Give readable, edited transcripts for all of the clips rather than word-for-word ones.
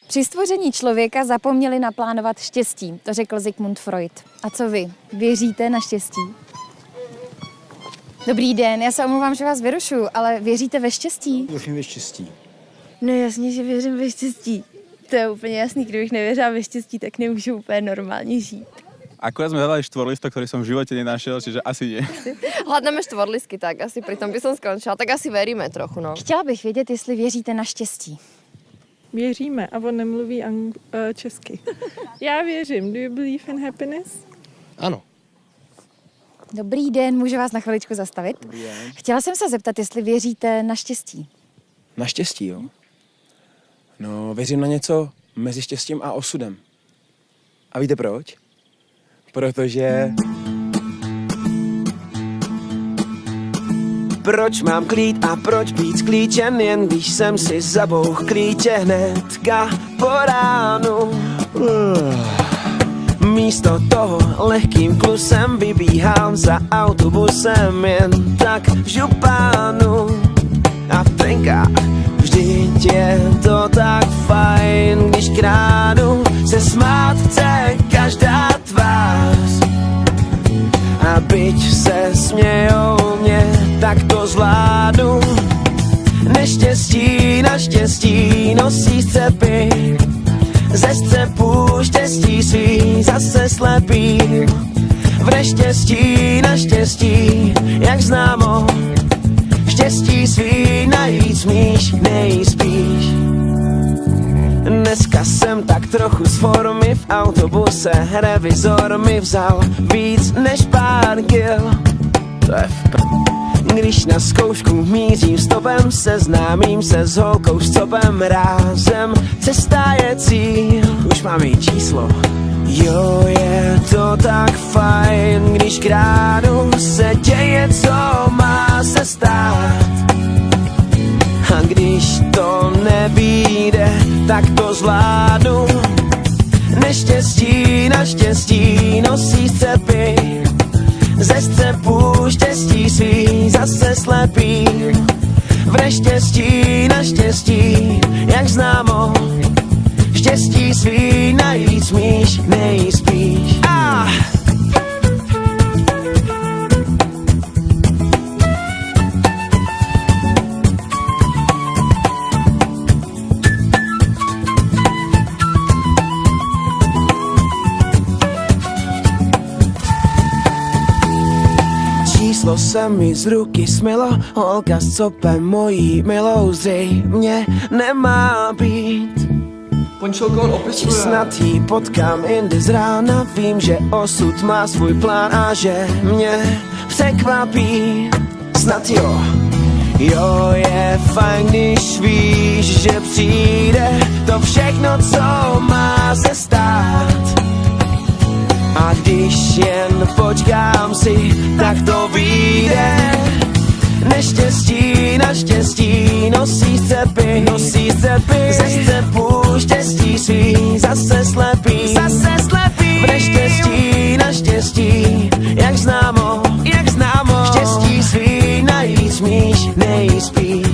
Při stvoření člověka zapomněli naplánovat štěstí, to řekl Sigmund Freud. A co vy? Věříte na štěstí? Dobrý den, já se omlouvám, že vás vyrušuju, ale věříte ve štěstí? Věřím ve štěstí. No jasně, že věřím ve štěstí. To je úplně jasný, kdybych nevěřila ve štěstí, tak nemůžu úplně normálně žít. Akurát sme hľadali štvorlisto, ktorý som v živote nenašiel, čiže asi nie. Hľadáme štvorlisky, tak asi pri tom by som skončila. Tak asi veríme trochu, no. Chtěla bych vědět, jestli věříte na štěstí. Věříme a on nemluví česky. Já věřím. Do you believe in happiness? Ano. Dobrý den, můžu vás na chviličku zastavit? Dobrý den. Chtěla jsem se zeptat, jestli věříte na štěstí. Na štěstí, jo? No, věřím na něco mezi štěstím a osudem. A víte proč? Protože... Proč mám klít a proč být sklíčen, jen když jsem si zabouch klíče hnedka po ránu. Místo toho lehkým klusem vybíhám za autobusem jen tak v župánu. A v trenkách vždyť je to tak fajn, když kránu se smát chce každá tvář. A byť se smějou mě, tak to zvládnu. Neštěstí naštěstí nosí střepy, ze střepů štěstí svý zase slepý. V neštěstí naštěstí, jak známo, štěstí svý najít smíš, nejspíš. Dneska jsem tak trochu z formy v autobuse, revizor mi vzal víc než pár kil. To je Když na zkoušku mířím stopem, seznámím se s holkou s copem rázem. Cesta je cíl, už mám její číslo. Jo, je to tak fajn, když kránu se děje, co má se stát. A když to nevíde, tak to zvládnu. Neštěstí naštěstí nosí střepy, ze střepů štěstí svý zase slepý. V neštěstí naštěstí, jak známo, štěstí svý najít smíš, nejspíš. Číslo se mi z ruky smilo, holka s copem mojí milou zřejmě nemá být. Či snad jí potkám jindy z rána, vím, že osud má svůj plán a že mě překvapí. Snad jo, jo, je fajn, když víš, že přijde to všechno, co má se stát. A když jen počkám si, tak to vyjde. Neštěstí naštěstí nosí střepy, ze střepů štěstí svý zase slepý. V neštěstí naštěstí, jak známo, štěstí svý najít smíš, nejspíš.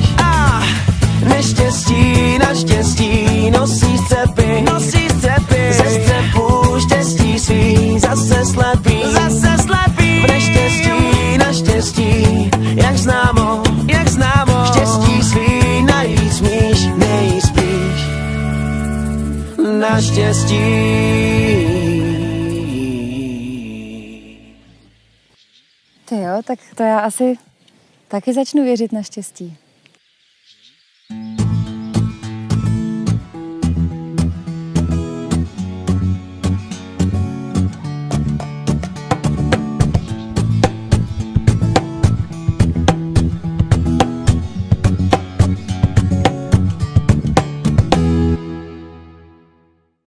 Neštěstí naštěstí nosí střepy, ze střepů štěstí svý zase slepý. V neštěstí naštěstí, jak známo, štěstí svý najít smíš, nejspíš. Naštěstí. Ty jo, tak to já asi taky začnu věřit na štěstí.